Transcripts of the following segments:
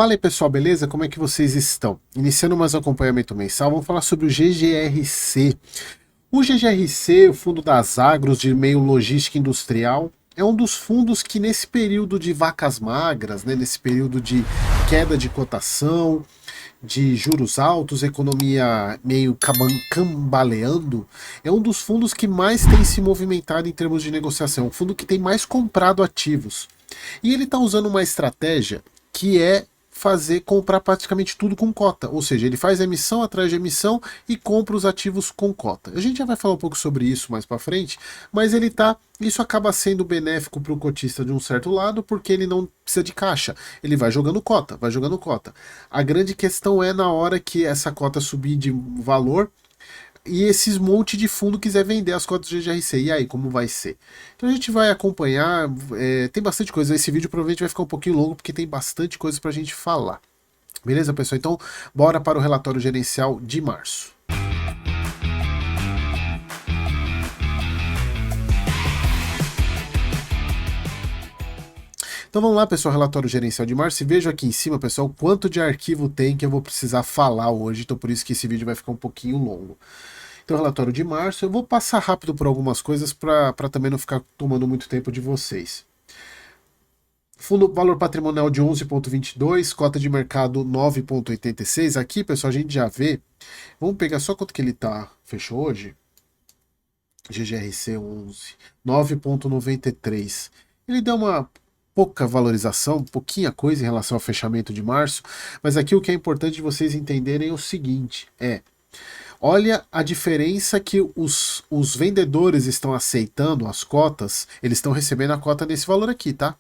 Fala aí pessoal, beleza? Como é que vocês estão? Iniciando mais um acompanhamento mensal, vamos falar sobre o GGRC. O GGRC, o Fundo das Agros de Meio Logística Industrial, é um dos fundos que nesse período de vacas magras, né, nesse período de queda de cotação, de juros altos, economia meio cambaleando, é um dos fundos que mais tem se movimentado em termos de negociação, um fundo que tem mais comprado ativos. E ele está usando uma estratégia que é comprar praticamente tudo com cota, ou seja, ele faz emissão atrás de emissão e compra os ativos com cota. A gente já vai falar um pouco sobre isso mais para frente, mas isso acaba sendo benéfico para o cotista de um certo lado, porque ele não precisa de caixa, ele vai jogando cota, vai jogando cota. A grande questão é na hora que essa cota subir de valor, e esses monte de fundo quiser vender as cotas do GGRC. E aí, como vai ser? Então a gente vai acompanhar, tem bastante coisa. Esse vídeo provavelmente vai ficar um pouquinho longo, porque tem bastante coisa pra gente falar. Beleza, pessoal? Então, bora para o relatório gerencial de março. Então vamos lá, pessoal, relatório gerencial de março. E veja aqui em cima, pessoal, quanto de arquivo tem que eu vou precisar falar hoje. Então por isso que esse vídeo vai ficar um pouquinho longo. Então, relatório de março, eu vou passar rápido por algumas coisas para também não ficar tomando muito tempo de vocês. Fundo valor patrimonial de 11,22, cota de mercado 9,86. Aqui, pessoal, a gente já vê. Vamos pegar só quanto que ele tá. Fechou hoje? GGRC 11, 9,93. Ele deu uma pouca valorização, pouquinha coisa em relação ao fechamento de março, mas aqui o que é importante vocês entenderem é o seguinte, olha a diferença que os vendedores estão aceitando as cotas, eles estão recebendo a cota nesse valor aqui, tá?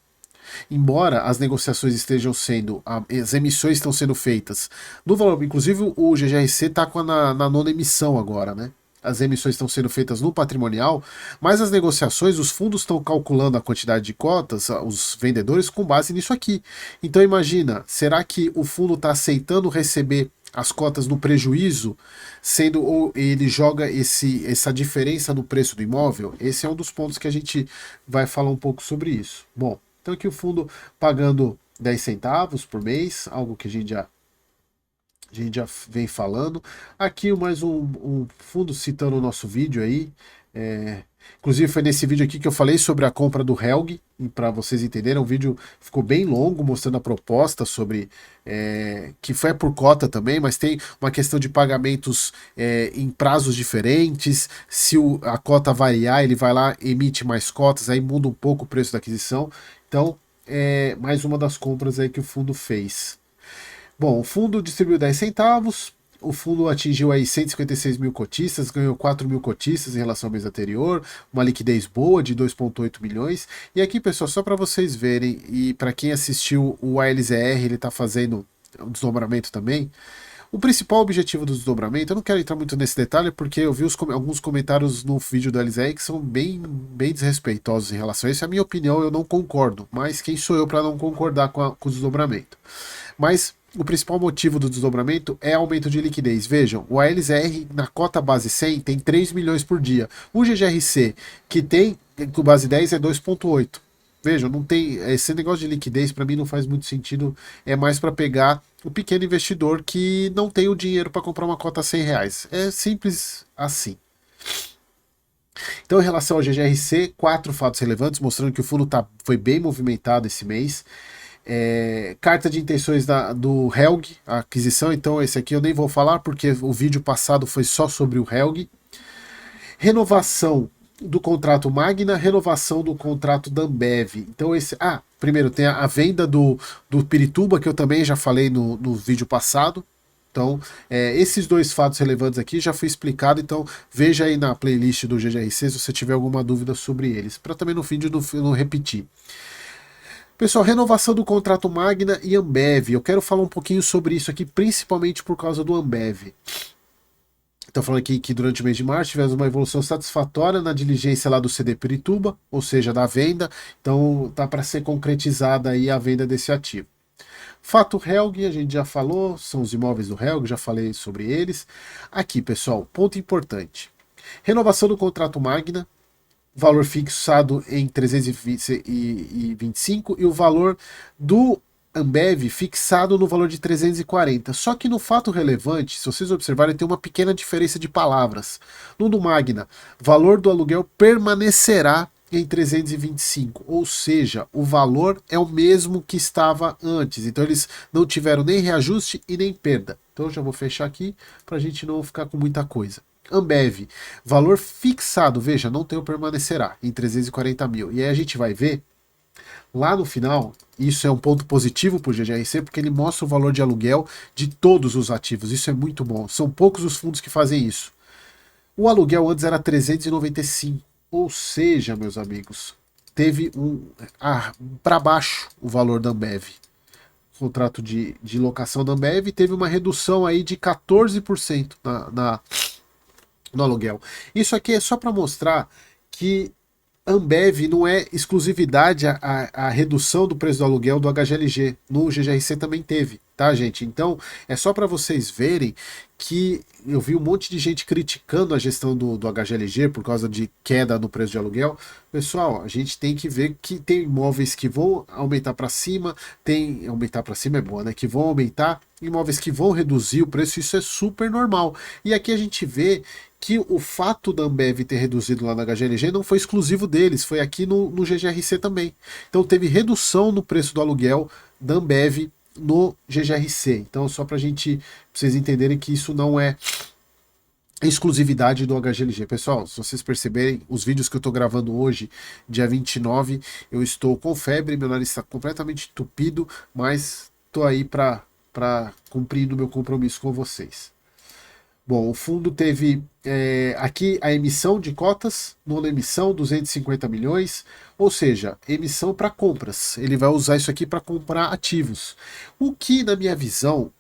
Embora as negociações estejam sendo, as emissões estão sendo feitas no valor, inclusive o GGRC está na nona emissão agora, né? As emissões estão sendo feitas no patrimonial, mas as negociações, os fundos estão calculando a quantidade de cotas, os vendedores, com base nisso aqui. Então imagina, será que o fundo está aceitando receber as cotas no prejuízo, sendo ou ele joga essa diferença no preço do imóvel? Esse é um dos pontos que a gente vai falar um pouco sobre isso. Bom, então aqui o fundo pagando 10 centavos por mês, algo que a gente já vem falando. Aqui mais um fundo citando o nosso vídeo aí. Inclusive foi nesse vídeo aqui que eu falei sobre a compra do Helg, para vocês entenderem, o vídeo ficou bem longo mostrando a proposta sobre, que foi por cota também, mas tem uma questão de pagamentos em prazos diferentes, se a cota variar, ele vai lá, emite mais cotas, aí muda um pouco o preço da aquisição, então mais uma das compras aí que o fundo fez. Bom, o fundo distribuiu 10 centavos, o fundo atingiu aí 156 mil cotistas, ganhou 4 mil cotistas em relação ao mês anterior, uma liquidez boa de 2,8 milhões. E aqui, pessoal, só para vocês verem, e para quem assistiu o ALZR, ele está fazendo um desdobramento também. O principal objetivo do desdobramento, eu não quero entrar muito nesse detalhe, porque eu vi alguns comentários no vídeo do ALZR que são bem desrespeitosos em relação a isso. É a minha opinião, eu não concordo, mas quem sou eu para não concordar com o desdobramento? Mas o principal motivo do desdobramento é aumento de liquidez. Vejam, o ALZR na cota base 100 tem 3 milhões por dia. O GGRC, que tem com base 10, é 2,8. Vejam, não tem esse negócio de liquidez, para mim não faz muito sentido. É mais para pegar o pequeno investidor que não tem o dinheiro para comprar uma cota a 100 reais. É simples assim. Então, em relação ao GGRC, 4 fatos relevantes mostrando que o fundo foi bem movimentado esse mês. Carta de intenções do Helg, a aquisição, então esse aqui eu nem vou falar porque o vídeo passado foi só sobre o Helg. Renovação do contrato Magna, renovação do contrato da Ambev. Então primeiro tem a venda do Pirituba, que eu também já falei no vídeo passado. Então, esses dois fatos relevantes aqui já foi explicado, então veja aí na playlist do GGRC se você tiver alguma dúvida sobre eles, para também no vídeo não repetir. Pessoal, renovação do contrato Magna e Ambev. Eu quero falar um pouquinho sobre isso aqui, principalmente por causa do Ambev. Estou falando aqui que durante o mês de março tivemos uma evolução satisfatória na diligência lá do CD Pirituba, ou seja, da venda. Então tá para ser concretizada aí a venda desse ativo. Fato Helg, a gente já falou, são os imóveis do Helg, já falei sobre eles. Aqui, pessoal, ponto importante. Renovação do contrato Magna, valor fixado em 325 e o valor do Ambev fixado no valor de 340. Só que no fato relevante, se vocês observarem, tem uma pequena diferença de palavras. No do Magna, valor do aluguel permanecerá em 325, ou seja, o valor é o mesmo que estava antes. Então eles não tiveram nem reajuste e nem perda. Então eu já vou fechar aqui para a gente não ficar com muita coisa. Ambev, valor fixado, veja, não tem o permanecerá em 340 mil. E aí a gente vai ver lá no final, isso é um ponto positivo para o GGRC, porque ele mostra o valor de aluguel de todos os ativos. Isso é muito bom. São poucos os fundos que fazem isso. O aluguel antes era 395, ou seja, meus amigos, teve para baixo o valor da Ambev. O contrato de locação da Ambev teve uma redução aí de 14% no aluguel. Isso aqui é só para mostrar que Ambev não é exclusividade a redução do preço do aluguel do HGLG. No GGRC também teve, tá, gente? Então, é só para vocês verem que eu vi um monte de gente criticando a gestão do HGLG por causa de queda no preço de aluguel. Pessoal, a gente tem que ver que tem imóveis que vão aumentar para cima, tem aumentar para cima é bom, né? Que vão aumentar, imóveis que vão reduzir o preço, isso é super normal. E aqui a gente vê que o fato da Ambev ter reduzido lá na HGLG não foi exclusivo deles, foi aqui no GGRC também. Então teve redução no preço do aluguel da Ambev no GGRC. Então só pra vocês entenderem que isso não é exclusividade do HGLG. Pessoal, se vocês perceberem, os vídeos que eu estou gravando hoje, dia 29, eu estou com febre, meu nariz está completamente entupido, mas estou aí para cumprir o meu compromisso com vocês. Bom, o fundo teve aqui a emissão de cotas, nona emissão, 250 milhões, ou seja, emissão para compras. Ele vai usar isso aqui para comprar ativos. O que, na minha visão,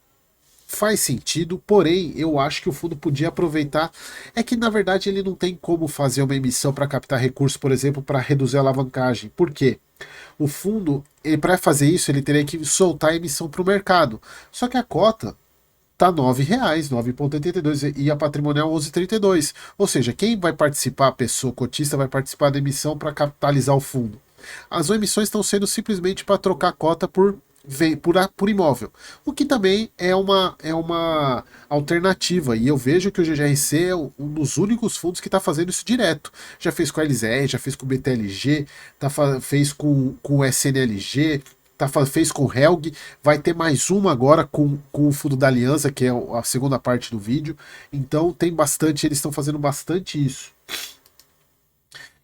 faz sentido, porém, eu acho que o fundo podia aproveitar. É que, na verdade, ele não tem como fazer uma emissão para captar recursos, por exemplo, para reduzir a alavancagem. Por quê? O fundo, para fazer isso, ele teria que soltar a emissão para o mercado. Só que a cota tá R$ 9,00, 9,82 e a patrimonial 11,32. Ou seja, quem vai participar, a pessoa cotista vai participar da emissão para capitalizar o fundo. As emissões estão sendo simplesmente para trocar a cota por imóvel, o que também é uma alternativa, e eu vejo que o GGRC é um dos únicos fundos que está fazendo isso direto. Já fez com a LZR, já fez com o BTLG, fez com o SNLG, fez com o Helg, vai ter mais uma agora com o Fundo da Aliança, que é a segunda parte do vídeo. Então tem bastante, eles estão fazendo bastante isso.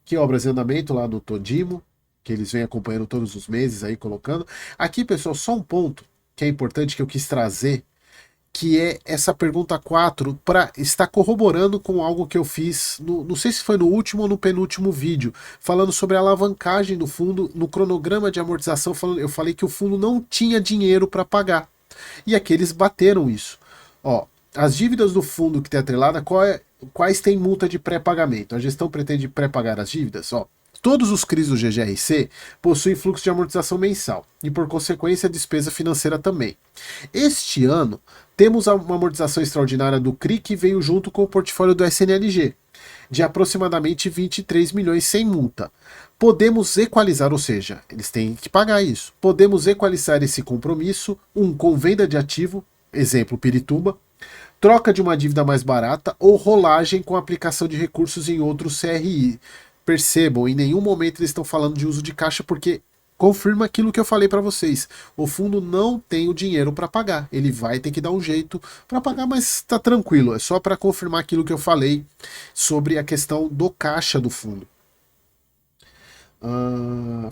Que obras em andamento lá do Todimo, que eles vêm acompanhando todos os meses aí, colocando. Aqui, pessoal, só um ponto que é importante que eu quis trazer, que é essa pergunta 4, para estar corroborando com algo que eu fiz, não sei se foi no último ou no penúltimo vídeo, falando sobre a alavancagem do fundo, no cronograma de amortização, eu falei que o fundo não tinha dinheiro para pagar. E aqui eles bateram isso. Ó, as dívidas do fundo que tem atrelada, quais tem multa de pré-pagamento? A gestão pretende pré-pagar as dívidas? Ó, todos os CRIs do GGRC possuem fluxo de amortização mensal e, por consequência, despesa financeira também. Este ano, temos uma amortização extraordinária do CRI que veio junto com o portfólio do SNLG, de aproximadamente 23 milhões sem multa. Podemos equalizar, ou seja, eles têm que pagar isso. Podemos equalizar esse compromisso, com venda de ativo, exemplo Pirituba, troca de uma dívida mais barata ou rolagem com aplicação de recursos em outro CRI. Percebam, em nenhum momento eles estão falando de uso de caixa, porque confirma aquilo que eu falei para vocês. O fundo não tem o dinheiro para pagar. Ele vai ter que dar um jeito para pagar, mas está tranquilo. É só para confirmar aquilo que eu falei sobre a questão do caixa do fundo.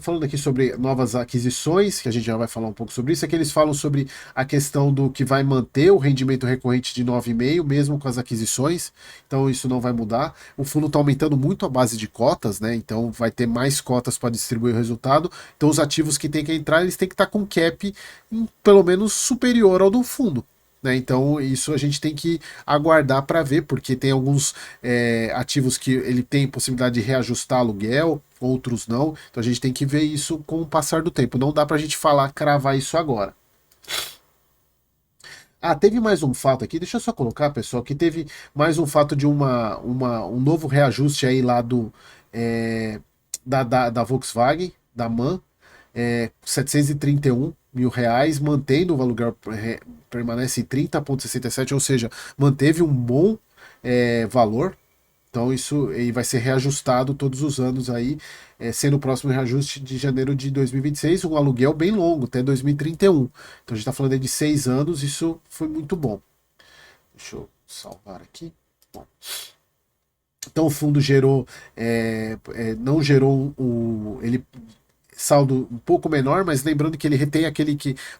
Falando aqui sobre novas aquisições, que a gente já vai falar um pouco sobre isso, é que eles falam sobre a questão do que vai manter o rendimento recorrente de 9,5, mesmo com as aquisições, então isso não vai mudar. O fundo está aumentando muito a base de cotas, né? Então vai ter mais cotas para distribuir o resultado. Então os ativos que tem que entrar, eles têm que estar com cap pelo menos superior ao do fundo. Então isso a gente tem que aguardar para ver, porque tem alguns ativos que ele tem possibilidade de reajustar aluguel, outros não, então a gente tem que ver isso com o passar do tempo, não dá para a gente cravar isso agora. Teve mais um fato aqui, deixa eu só colocar, pessoal, que teve mais um fato de um novo reajuste aí lá da Volkswagen, da MAN, 731 mil reais, mantendo o aluguel permanece em 30,67, ou seja, manteve um bom valor. Então isso aí vai ser reajustado todos os anos aí, sendo o próximo reajuste de janeiro de 2026, um aluguel bem longo, até 2031. Então a gente está falando aí de 6 anos, isso foi muito bom. Deixa eu salvar aqui. Bom. Então o fundo gerou, não gerou ele saldo um pouco menor, mas lembrando que ele retém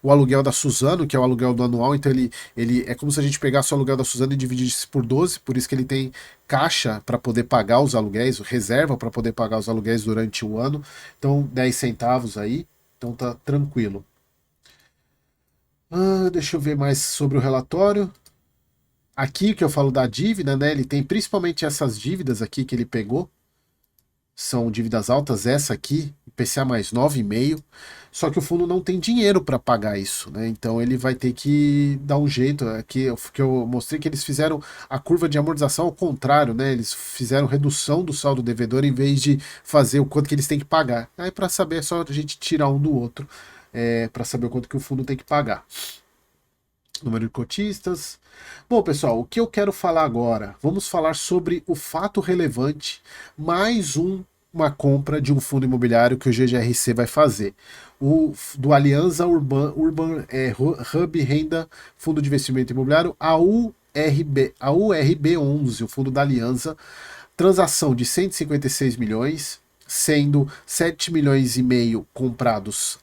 o aluguel da Suzano, que é o aluguel do anual, então ele é como se a gente pegasse o aluguel da Suzano e dividisse por 12, por isso que ele tem caixa para poder pagar os aluguéis, reserva para poder pagar os aluguéis durante o ano, então 10 centavos aí, então tá tranquilo. Deixa eu ver mais sobre o relatório. Aqui que eu falo da dívida, né? Ele tem principalmente essas dívidas aqui que ele pegou. São dívidas altas, essa aqui, IPCA mais 9,5. Só que o fundo não tem dinheiro para pagar isso, né? Então ele vai ter que dar um jeito. Aqui que eu mostrei que eles fizeram a curva de amortização ao contrário, né? Eles fizeram redução do saldo devedor em vez de fazer o quanto que eles têm que pagar. Aí para saber é só a gente tirar um do outro, para saber o quanto que o fundo tem que pagar. Número de cotistas. Bom, pessoal, o que eu quero falar agora? Vamos falar sobre o fato relevante, mais uma compra de um fundo imobiliário que o GGRC vai fazer. Do Alianza Urban Hub Renda Fundo de Investimento Imobiliário, a URB11, o fundo da Alianza, transação de 156 milhões, sendo 7 milhões e meio comprados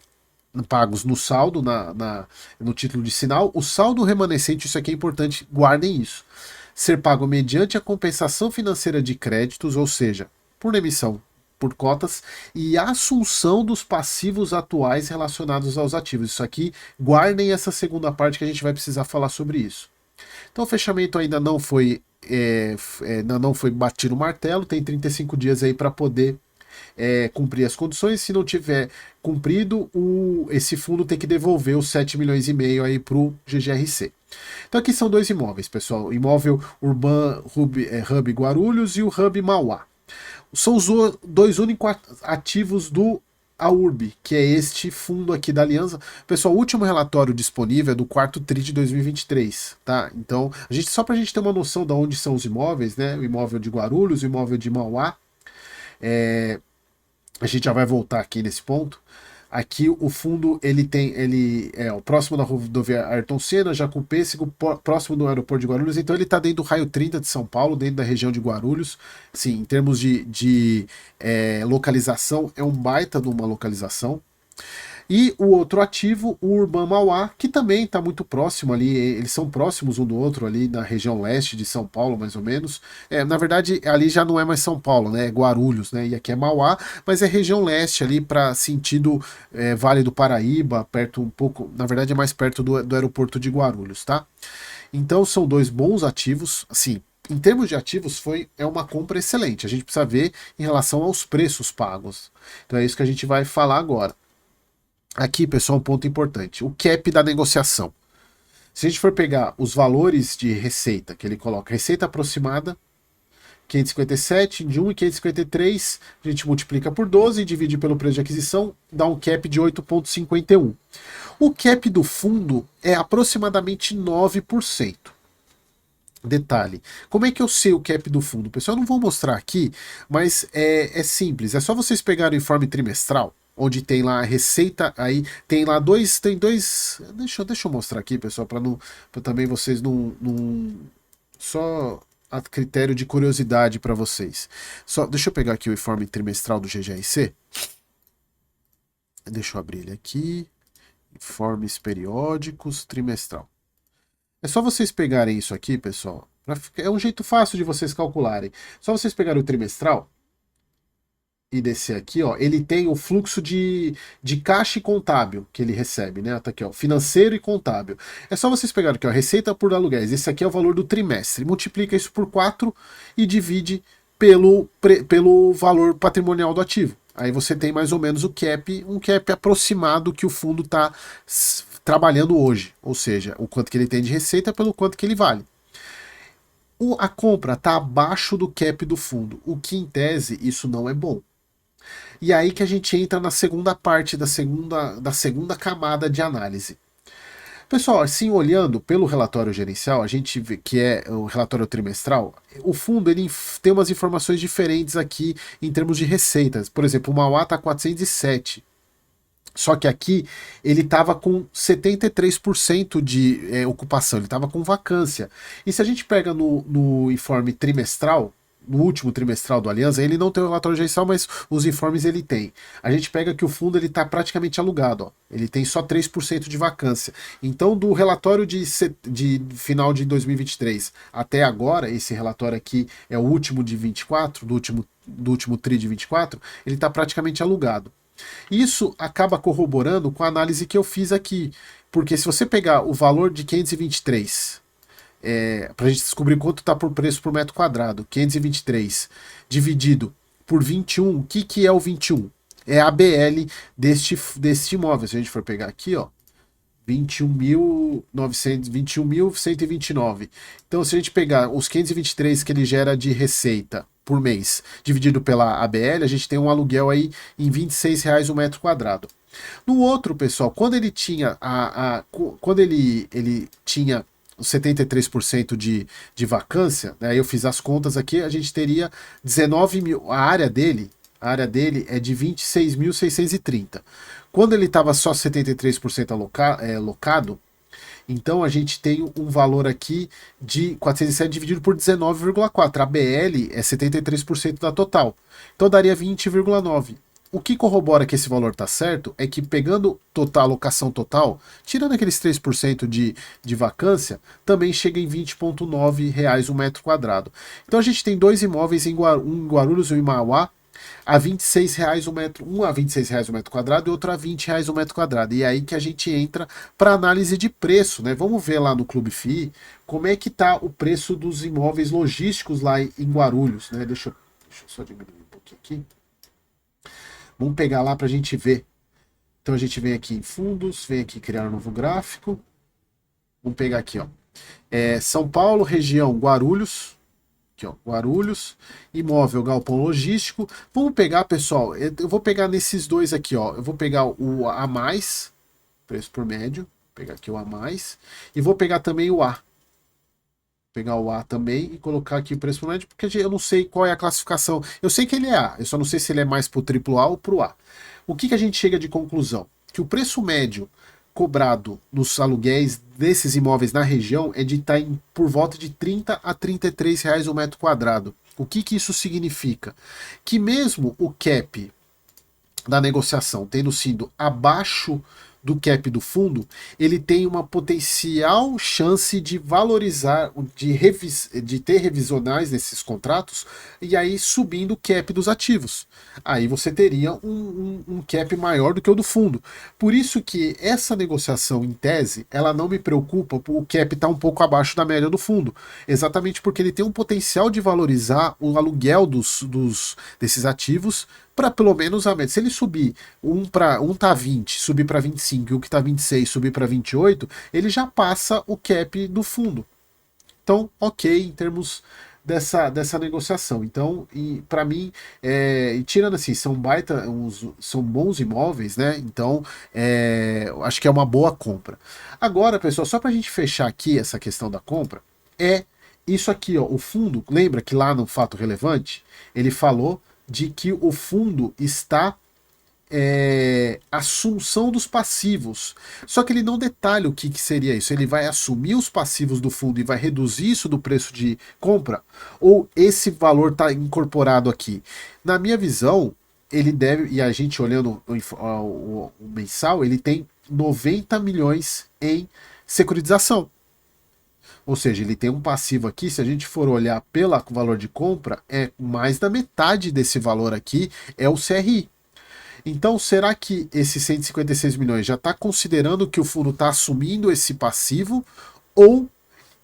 pagos no saldo, no título de sinal. O saldo remanescente, isso aqui é importante, guardem isso. Ser pago mediante a compensação financeira de créditos, ou seja, por emissão por cotas, e assunção dos passivos atuais relacionados aos ativos. Isso aqui, guardem essa segunda parte que a gente vai precisar falar sobre isso. Então o fechamento ainda não foi batido o martelo, tem 35 dias aí para poder cumprir as condições. Se não tiver cumprido, esse fundo tem que devolver os 7 milhões e meio aí para o GGRC. Então aqui são dois imóveis, pessoal. O imóvel Urban Hub Guarulhos e o Hub Mauá. São os dois únicos ativos do AURB, que é este fundo aqui da Aliança. Pessoal, o último relatório disponível é do quarto TRI de 2023, tá? Então, só para a gente ter uma noção de onde são os imóveis, né? O imóvel de Guarulhos, o imóvel de Mauá. A gente já vai voltar aqui nesse ponto. Aqui o fundo ele é o próximo da rodovia Ayrton Senna, Jacupêssego, próximo do aeroporto de Guarulhos, então ele está dentro do raio 30 de São Paulo, dentro da região de Guarulhos. Sim, em termos de localização, é um baita de uma localização. E o outro ativo, o Urban Mauá, que também está muito próximo ali, eles são próximos um do outro ali na região leste de São Paulo, mais ou menos. Na verdade, ali já não é mais São Paulo, né? É Guarulhos, né? E aqui é Mauá, mas é região leste ali para sentido Vale do Paraíba, perto um pouco, na verdade é mais perto do aeroporto de Guarulhos, tá? Então são dois bons ativos, assim. Em termos de ativos, é uma compra excelente. A gente precisa ver em relação aos preços pagos. Então é isso que a gente vai falar agora. Aqui, pessoal, um ponto importante. O cap da negociação. Se a gente for pegar os valores de receita que ele coloca, receita aproximada, 557, de 1 e 553, a gente multiplica por 12 e divide pelo preço de aquisição, dá um cap de 8,51. O cap do fundo é aproximadamente 9%. Detalhe, como é que eu sei o cap do fundo? Pessoal, eu não vou mostrar aqui, mas é simples, é só vocês pegarem o informe trimestral, onde tem lá a receita, aí tem lá tem dois, deixa eu mostrar aqui, pessoal, para também vocês só a critério de curiosidade para vocês. Deixa eu pegar aqui o informe trimestral do GGRC. Deixa eu abrir ele aqui. Informes periódicos trimestral. É só vocês pegarem isso aqui, pessoal. É um jeito fácil de vocês calcularem. Só vocês pegarem o trimestral e descer aqui, ó, ele tem o fluxo de caixa e contábil que ele recebe, né? Tá aqui, ó, financeiro e contábil. É só vocês pegarem aqui, ó, receita por aluguéis. Esse aqui é o valor do trimestre. Multiplica isso por 4 e divide pelo valor patrimonial do ativo. Aí você tem mais ou menos um cap aproximado que o fundo está trabalhando hoje. Ou seja, o quanto que ele tem de receita pelo quanto que ele vale. A compra está abaixo do cap do fundo, o que em tese isso não é bom. E aí que a gente entra na segunda parte da segunda camada de análise. Pessoal, assim, olhando pelo relatório gerencial, a gente vê que é o relatório trimestral, o fundo ele tem umas informações diferentes aqui em termos de receitas. Por exemplo, o Mauá está 407. Só que aqui ele estava com 73% de ocupação, ele estava com vacância. E se a gente pega no informe trimestral, no último trimestral do Aliança, ele não tem o relatório gerencial, mas os informes ele tem. A gente pega que o fundo ele está praticamente alugado, ó. Ele tem só 3% de vacância. Então, do relatório de final de 2023 até agora, esse relatório aqui é o último de 24, do último TRI de 24, ele está praticamente alugado. Isso acaba corroborando com a análise que eu fiz aqui, porque se você pegar o valor de 523, para a gente descobrir quanto está por preço por metro quadrado, 523 dividido por 21, o que é o 21? É a BL deste imóvel. Se a gente for pegar aqui, ó, 21.129. Então, se a gente pegar os 523 que ele gera de receita por mês, dividido pela ABL, a gente tem um aluguel aí em R$ 26 o metro quadrado. No outro, pessoal, quando ele tinha quando ele tinha os 73% de vacância, né, eu fiz as contas aqui, a gente teria 19 mil. A área dele é de 26.630. Quando ele estava só 73% locado, então a gente tem um valor aqui de 407 dividido por 19,4. A BL é 73% da total. Então daria 20,9. O que corrobora que esse valor está certo é que pegando total, alocação total, tirando aqueles 3% de vacância, também chega em R$ 20,9 o metro quadrado. Então a gente tem dois imóveis, um em Guarulhos e um em Mauá, a R$ 26 o metro, um a R$ 26 o metro quadrado e outro a R$ 20 o metro quadrado. E é aí que a gente entra para análise de preço, né? Vamos ver lá no Clube FI como é que tá o preço dos imóveis logísticos lá em Guarulhos, né? Deixa eu só diminuir um pouquinho aqui. Vamos pegar lá para a gente ver. Então a gente vem aqui em fundos, vem aqui criar um novo gráfico. Vamos pegar aqui, ó. São Paulo, região Guarulhos. Aqui, ó, Guarulhos, imóvel galpão logístico. Vamos pegar, pessoal, eu vou pegar nesses dois aqui, ó. Eu vou pegar o A+, preço por médio, vou pegar aqui o A+, e vou pegar também o A. Vou pegar o A também e colocar aqui o preço por médio, porque eu não sei qual é a classificação. Eu sei que ele é A, eu só não sei se ele é mais pro AAA ou pro A. O que a gente chega de conclusão? Que o preço médio cobrado nos aluguéis desses imóveis na região é de estar por volta de 30 a 33 reais o metro quadrado. O que isso significa? Que mesmo o cap da negociação tendo sido abaixo do cap do fundo, ele tem uma potencial chance de valorizar, de ter revisionais nesses contratos e aí subindo o cap dos ativos. Aí você teria um cap maior do que o do fundo. Por isso que essa negociação, em tese, ela não me preocupa, o cap está um pouco abaixo da média do fundo, exatamente porque ele tem um potencial de valorizar o aluguel desses ativos para pelo menos a média. Se ele subir um tá 20, subir para 25 e o que tá 26 subir para 28, ele já passa o cap do fundo. Então, ok, em termos dessa negociação. Então, para mim, tirando assim, são bons imóveis, né? Então, acho que é uma boa compra. Agora, pessoal, só para a gente fechar aqui essa questão da compra, isso aqui, ó, o fundo, lembra que lá no fato relevante, ele falou de que o fundo está assunção dos passivos. Só que ele não detalha o que seria isso. Ele vai assumir os passivos do fundo e vai reduzir isso do preço de compra? Ou esse valor está incorporado aqui? Na minha visão, ele deve, e a gente olhando o mensal, ele tem 90 milhões em securitização. Ou seja, ele tem um passivo aqui, se a gente for olhar pelo valor de compra, mais da metade desse valor aqui é o CRI. Então, será que esses 156 milhões já está considerando que o fundo está assumindo esse passivo ou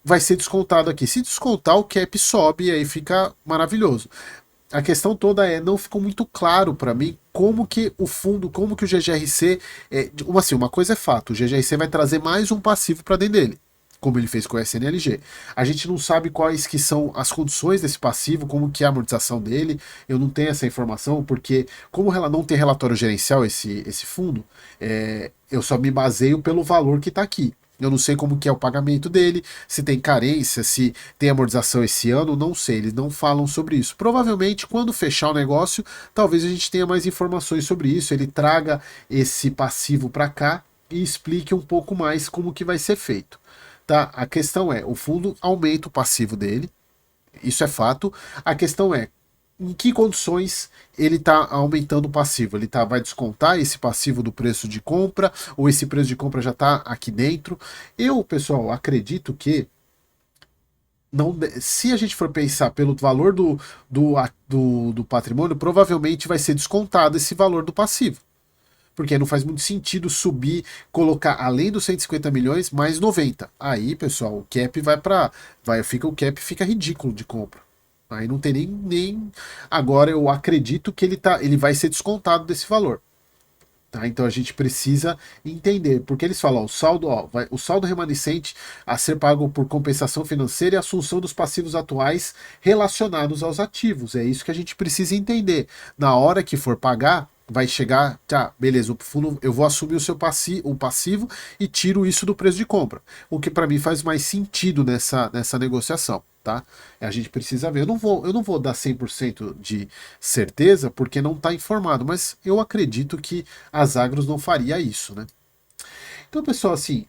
vai ser descontado aqui? Se descontar, o cap sobe e aí fica maravilhoso. A questão toda não ficou muito claro para mim como que o fundo, como que o GGRC, uma coisa é fato, o GGRC vai trazer mais um passivo para dentro dele. como ele fez com o SNLG. A gente não sabe quais que são as condições desse passivo, como que é a amortização dele, eu não tenho essa informação, porque como ela não tem relatório gerencial esse fundo, eu só me baseio pelo valor que está aqui. Eu não sei como que é o pagamento dele, se tem carência, se tem amortização esse ano, não sei, eles não falam sobre isso. Provavelmente, quando fechar o negócio, talvez a gente tenha mais informações sobre isso, ele traga esse passivo para cá e explique um pouco mais como que vai ser feito. Tá? A questão é, o fundo aumenta o passivo dele, isso é fato. A questão é, em que condições ele está aumentando o passivo? Vai descontar esse passivo do preço de compra, ou esse preço de compra já está aqui dentro? Eu, pessoal, acredito que não, se a gente for pensar pelo valor do patrimônio, provavelmente vai ser descontado esse valor do passivo. Porque não faz muito sentido subir, colocar além dos 150 milhões mais 90. Aí, pessoal, o cap o cap fica ridículo de compra. Aí não tem nem. Agora eu acredito que ele vai ser descontado desse valor. Tá? Então a gente precisa entender, porque eles falam, o saldo remanescente a ser pago por compensação financeira e assunção dos passivos atuais relacionados aos ativos. É isso que a gente precisa entender. Na hora que for pagar, vai chegar, tá, beleza, o fundo, eu vou assumir o passivo e tiro isso do preço de compra. O que para mim faz mais sentido nessa negociação. Tá? A gente precisa ver. Eu não vou dar 100% de certeza porque não está informado, mas eu acredito que as Agros não faria isso, né? Então, pessoal, assim,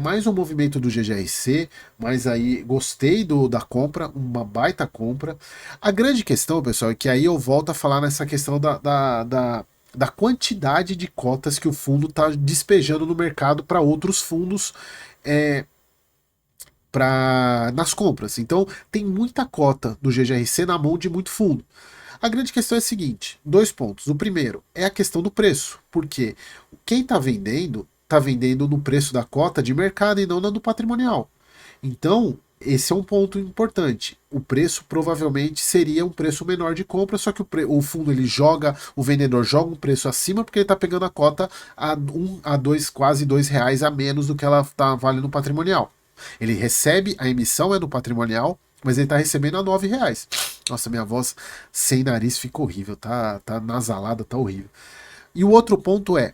mais um movimento do GGRC, mas aí gostei da compra, uma baita compra. A grande questão, pessoal, é que aí eu volto a falar nessa questão da quantidade de cotas que o fundo está despejando no mercado para outros fundos nas compras. Então tem muita cota do GGRC na mão de muito fundo. A grande questão é a seguinte, 2 pontos. O primeiro é a questão do preço, porque quem está vendendo no preço da cota de mercado e não na do patrimonial. Então, esse é um ponto importante. O preço provavelmente seria um preço menor de compra, só que o fundo o vendedor joga um preço acima porque ele está pegando a cota a quase R$ 2 a menos do que ela está valendo no patrimonial. Ele recebe, a emissão é no patrimonial, mas ele está recebendo a R$ 9. Nossa, minha voz sem nariz fica horrível, tá nasalada, tá horrível. E o outro ponto é,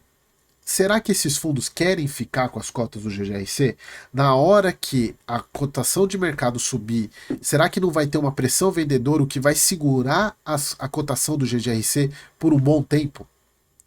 será que esses fundos querem ficar com as cotas do GGRC? Na hora que a cotação de mercado subir, será que não vai ter uma pressão vendedora, o que vai segurar a cotação do GGRC por um bom tempo?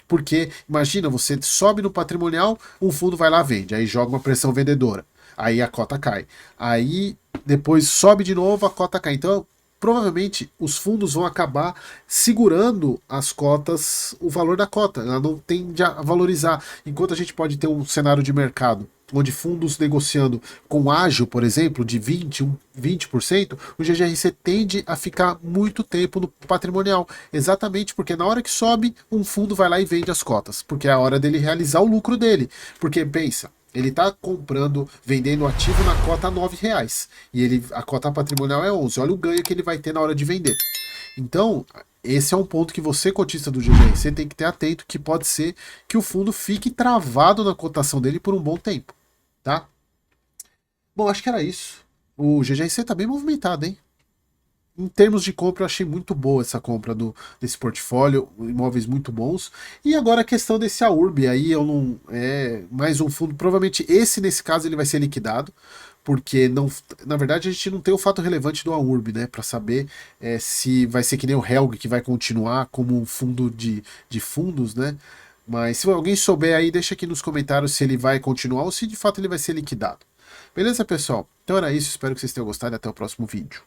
Porque, imagina, você sobe no patrimonial, um fundo vai lá vende, aí joga uma pressão vendedora. Aí a cota cai. Aí depois sobe de novo, a cota cai. Então, provavelmente, os fundos vão acabar segurando as cotas, o valor da cota. Ela não tende a valorizar. Enquanto a gente pode ter um cenário de mercado onde fundos negociando com ágio, por exemplo, de 20%, o GGRC tende a ficar muito tempo no patrimonial. Exatamente porque na hora que sobe, um fundo vai lá e vende as cotas. Porque é a hora dele realizar o lucro dele. Porque, pensa, ele está vendendo ativo na cota a R$ 9. E a cota patrimonial é 11. Olha o ganho que ele vai ter na hora de vender. Então, esse é um ponto que você, cotista do GGRC, tem que ter atento, que pode ser que o fundo fique travado na cotação dele por um bom tempo. Tá? Bom, acho que era isso. O GGRC está bem movimentado, hein? Em termos de compra, eu achei muito boa essa compra desse portfólio, imóveis muito bons. E agora a questão desse AURB, aí eu não. É mais um fundo, provavelmente nesse caso, ele vai ser liquidado, porque na verdade a gente não tem o fato relevante do AURB, né? Para saber se vai ser que nem o Helg, que vai continuar como um fundo de fundos, né? Mas se alguém souber aí, deixa aqui nos comentários se ele vai continuar ou se de fato ele vai ser liquidado. Beleza, pessoal? Então era isso, espero que vocês tenham gostado e até o próximo vídeo.